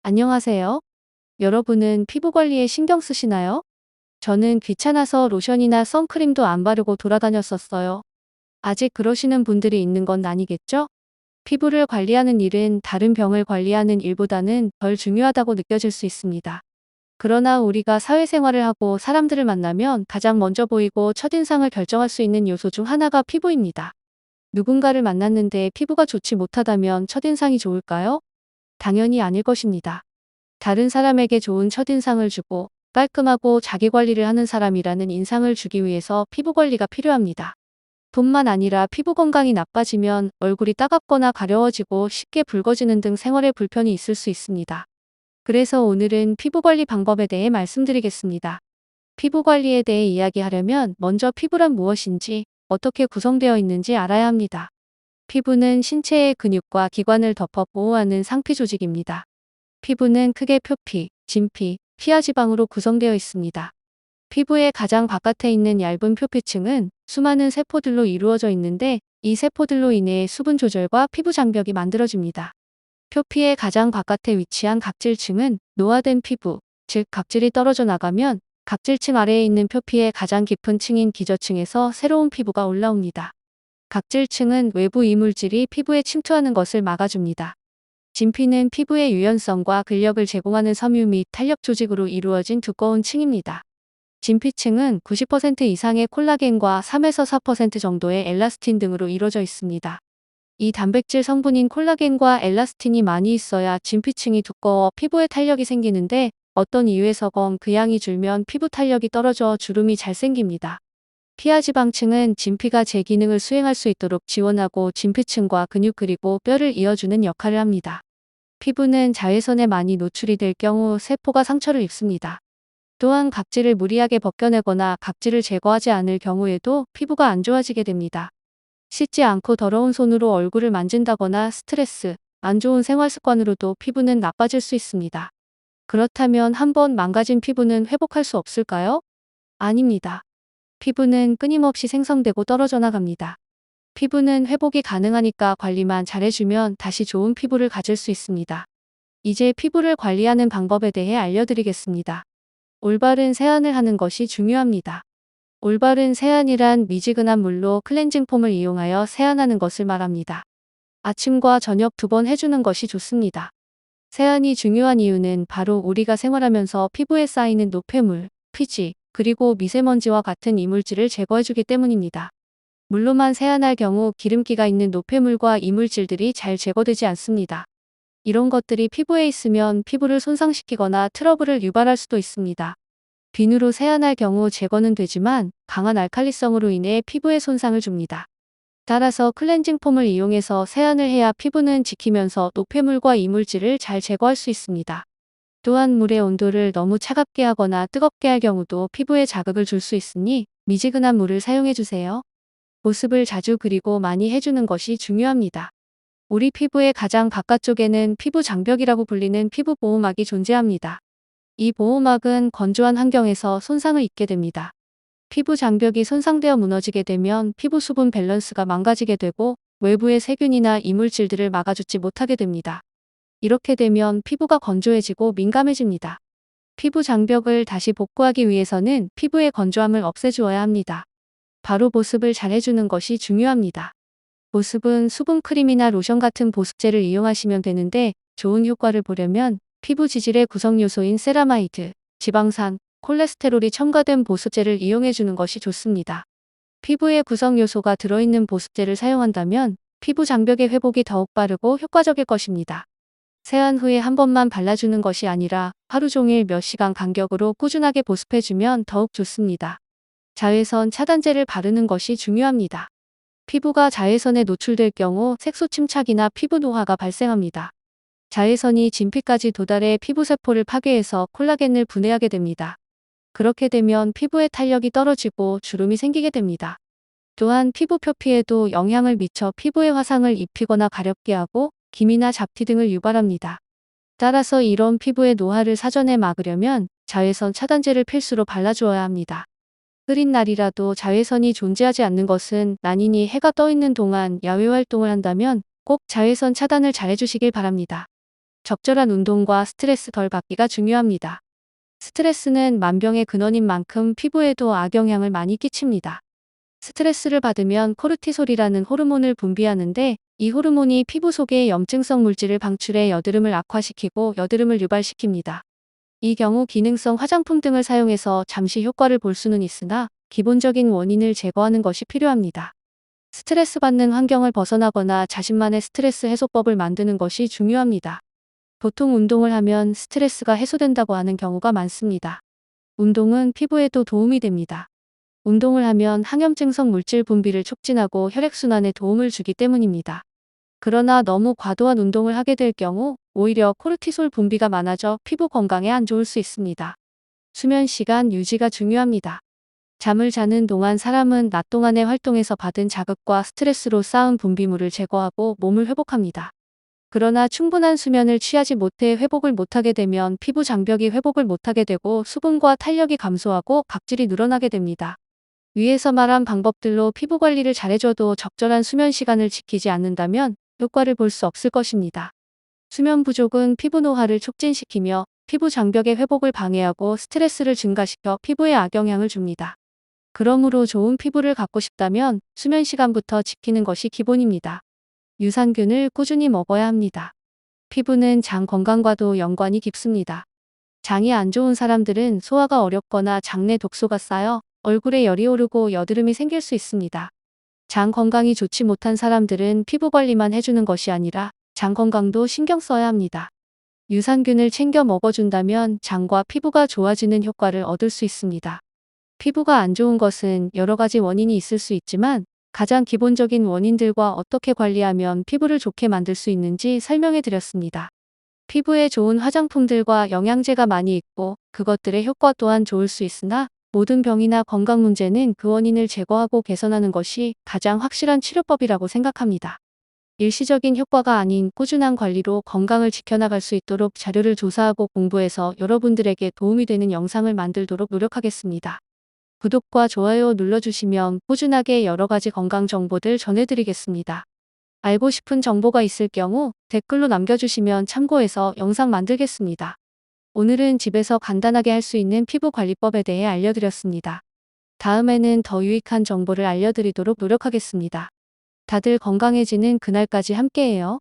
안녕하세요. 여러분은 피부 관리에 신경 쓰시나요? 저는 귀찮아서 로션이나 선크림도 안 바르고 돌아다녔었어요. 아직 그러시는 분들이 있는 건 아니겠죠? 피부를 관리하는 일은 다른 병을 관리하는 일보다는 덜 중요하다고 느껴질 수 있습니다. 그러나 우리가 사회생활을 하고 사람들을 만나면 가장 먼저 보이고 첫인상을 결정할 수 있는 요소 중 하나가 피부입니다. 누군가를 만났는데 피부가 좋지 못하다면 첫인상이 좋을까요? 당연히 아닐 것입니다. 다른 사람에게 좋은 첫인상을 주고 깔끔하고 자기 관리를 하는 사람이라는 인상을 주기 위해서 피부 관리가 필요합니다. 뿐만 아니라 피부 건강이 나빠지면 얼굴이 따갑거나 가려워지고 쉽게 붉어지는 등 생활에 불편이 있을 수 있습니다. 그래서 오늘은 피부 관리 방법에 대해 말씀드리겠습니다. 피부 관리에 대해 이야기하려면 먼저 피부란 무엇인지, 어떻게 구성되어 있는지 알아야 합니다. 피부는 신체의 근육과 기관을 덮어 보호하는 상피 조직입니다. 피부는 크게 표피, 진피, 피하지방으로 구성되어 있습니다. 피부의 가장 바깥에 있는 얇은 표피층은 수많은 세포들로 이루어져 있는데 이 세포들로 인해 수분 조절과 피부 장벽이 만들어집니다. 표피의 가장 바깥에 위치한 각질층은 노화된 피부, 즉 각질이 떨어져 나가면 각질층 아래에 있는 표피의 가장 깊은 층인 기저층에서 새로운 피부가 올라옵니다. 각질층은 외부 이물질이 피부에 침투하는 것을 막아줍니다. 진피는 피부의 유연성과 근력을 제공하는 섬유 및 탄력 조직으로 이루어진 두꺼운 층입니다. 진피층은 90% 이상의 콜라겐과 3에서 4% 정도의 엘라스틴 등으로 이루어져 있습니다. 이 단백질 성분인 콜라겐과 엘라스틴이 많이 있어야 진피층이 두꺼워 피부에 탄력이 생기는데 어떤 이유에서건 그 양이 줄면 피부 탄력이 떨어져 주름이 잘 생깁니다. 피하지방층은 진피가 제 기능을 수행할 수 있도록 지원하고 진피층과 근육 그리고 뼈를 이어주는 역할을 합니다. 피부는 자외선에 많이 노출이 될 경우 세포가 상처를 입습니다. 또한 각질을 무리하게 벗겨내거나 각질을 제거하지 않을 경우에도 피부가 안 좋아지게 됩니다. 씻지 않고 더러운 손으로 얼굴을 만진다거나 스트레스, 안 좋은 생활 습관으로도 피부는 나빠질 수 있습니다. 그렇다면 한번 망가진 피부는 회복할 수 없을까요? 아닙니다. 피부는 끊임없이 생성되고 떨어져 나갑니다. 피부는 회복이 가능하니까 관리만 잘해주면 다시 좋은 피부를 가질 수 있습니다. 이제 피부를 관리하는 방법에 대해 알려드리겠습니다. 올바른 세안을 하는 것이 중요합니다. 올바른 세안이란 미지근한 물로 클렌징 폼을 이용하여 세안하는 것을 말합니다. 아침과 저녁 2번 해주는 것이 좋습니다. 세안이 중요한 이유는 바로 우리가 생활하면서 피부에 쌓이는 노폐물, 피지, 그리고 미세먼지와 같은 이물질을 제거해주기 때문입니다. 물로만 세안할 경우 기름기가 있는 노폐물과 이물질들이 잘 제거되지 않습니다. 이런 것들이 피부에 있으면 피부를 손상시키거나 트러블을 유발할 수도 있습니다. 비누로 세안할 경우 제거는 되지만 강한 알칼리성으로 인해 피부에 손상을 줍니다. 따라서 클렌징 폼을 이용해서 세안을 해야 피부는 지키면서 노폐물과 이물질을 잘 제거할 수 있습니다. 또한 물의 온도를 너무 차갑게 하거나 뜨겁게 할 경우도 피부에 자극을 줄 수 있으니 미지근한 물을 사용해 주세요. 보습을 자주 그리고 많이 해주는 것이 중요합니다. 우리 피부의 가장 바깥쪽에는 피부 장벽이라고 불리는 피부 보호막이 존재합니다. 이 보호막은 건조한 환경에서 손상을 입게 됩니다. 피부 장벽이 손상되어 무너지게 되면 피부 수분 밸런스가 망가지게 되고 외부의 세균이나 이물질들을 막아주지 못하게 됩니다. 이렇게 되면 피부가 건조해지고 민감해집니다. 피부 장벽을 다시 복구하기 위해서는 피부의 건조함을 없애주어야 합니다. 바로 보습을 잘 해주는 것이 중요합니다. 보습은 수분크림이나 로션 같은 보습제를 이용하시면 되는데 좋은 효과를 보려면 피부 지질의 구성 요소인 세라마이드, 지방산, 콜레스테롤이 첨가된 보습제를 이용해주는 것이 좋습니다. 피부에 구성 요소가 들어있는 보습제를 사용한다면 피부 장벽의 회복이 더욱 빠르고 효과적일 것입니다. 세안 후에 한 번만 발라주는 것이 아니라 하루 종일 몇 시간 간격으로 꾸준하게 보습해주면 더욱 좋습니다. 자외선 차단제를 바르는 것이 중요합니다. 피부가 자외선에 노출될 경우 색소 침착이나 피부 노화가 발생합니다. 자외선이 진피까지 도달해 피부세포를 파괴해서 콜라겐을 분해하게 됩니다. 그렇게 되면 피부의 탄력이 떨어지고 주름이 생기게 됩니다. 또한 피부 표피에도 영향을 미쳐 피부에 화상을 입히거나 가렵게 하고 기미나 잡티 등을 유발합니다. 따라서 이런 피부의 노화를 사전에 막으려면 자외선 차단제를 필수로 발라주어야 합니다. 흐린 날이라도 자외선이 존재하지 않는 것은 아니니 해가 떠 있는 동안 야외 활동을 한다면 꼭 자외선 차단을 잘 해주시길 바랍니다. 적절한 운동과 스트레스 덜 받기가 중요합니다. 스트레스는 만병의 근원인 만큼 피부에도 악영향을 많이 끼칩니다. 스트레스를 받으면 코르티솔이라는 호르몬을 분비하는데 이 호르몬이 피부 속의 염증성 물질을 방출해 여드름을 악화시키고 여드름을 유발시킵니다. 이 경우 기능성 화장품 등을 사용해서 잠시 효과를 볼 수는 있으나 기본적인 원인을 제거하는 것이 필요합니다. 스트레스 받는 환경을 벗어나거나 자신만의 스트레스 해소법을 만드는 것이 중요합니다. 보통 운동을 하면 스트레스가 해소된다고 하는 경우가 많습니다. 운동은 피부에도 도움이 됩니다. 운동을 하면 항염증성 물질 분비를 촉진하고 혈액순환에 도움을 주기 때문입니다. 그러나 너무 과도한 운동을 하게 될 경우 오히려 코르티솔 분비가 많아져 피부 건강에 안 좋을 수 있습니다. 수면 시간 유지가 중요합니다. 잠을 자는 동안 사람은 낮 동안의 활동에서 받은 자극과 스트레스로 쌓은 분비물을 제거하고 몸을 회복합니다. 그러나 충분한 수면을 취하지 못해 회복을 못하게 되면 피부 장벽이 회복을 못하게 되고 수분과 탄력이 감소하고 각질이 늘어나게 됩니다. 위에서 말한 방법들로 피부 관리를 잘해줘도 적절한 수면 시간을 지키지 않는다면 효과를 볼 수 없을 것입니다. 수면 부족은 피부 노화를 촉진시키며 피부 장벽의 회복을 방해하고 스트레스를 증가시켜 피부에 악영향을 줍니다. 그러므로 좋은 피부를 갖고 싶다면 수면 시간부터 지키는 것이 기본입니다. 유산균을 꾸준히 먹어야 합니다. 피부는 장 건강과도 연관이 깊습니다. 장이 안 좋은 사람들은 소화가 어렵거나 장내 독소가 쌓여 얼굴에 열이 오르고 여드름이 생길 수 있습니다. 장 건강이 좋지 못한 사람들은 피부 관리만 해주는 것이 아니라 장 건강도 신경 써야 합니다. 유산균을 챙겨 먹어준다면 장과 피부가 좋아지는 효과를 얻을 수 있습니다. 피부가 안 좋은 것은 여러 가지 원인이 있을 수 있지만 가장 기본적인 원인들과 어떻게 관리하면 피부를 좋게 만들 수 있는지 설명해 드렸습니다. 피부에 좋은 화장품들과 영양제가 많이 있고 그것들의 효과 또한 좋을 수 있으나 모든 병이나 건강 문제는 그 원인을 제거하고 개선하는 것이 가장 확실한 치료법이라고 생각합니다. 일시적인 효과가 아닌 꾸준한 관리로 건강을 지켜나갈 수 있도록 자료를 조사하고 공부해서 여러분들에게 도움이 되는 영상을 만들도록 노력하겠습니다. 구독과 좋아요 눌러주시면 꾸준하게 여러 가지 건강 정보들 전해드리겠습니다. 알고 싶은 정보가 있을 경우 댓글로 남겨주시면 참고해서 영상 만들겠습니다. 오늘은 집에서 간단하게 할 수 있는 피부 관리법에 대해 알려드렸습니다. 다음에는 더 유익한 정보를 알려드리도록 노력하겠습니다. 다들 건강해지는 그날까지 함께해요.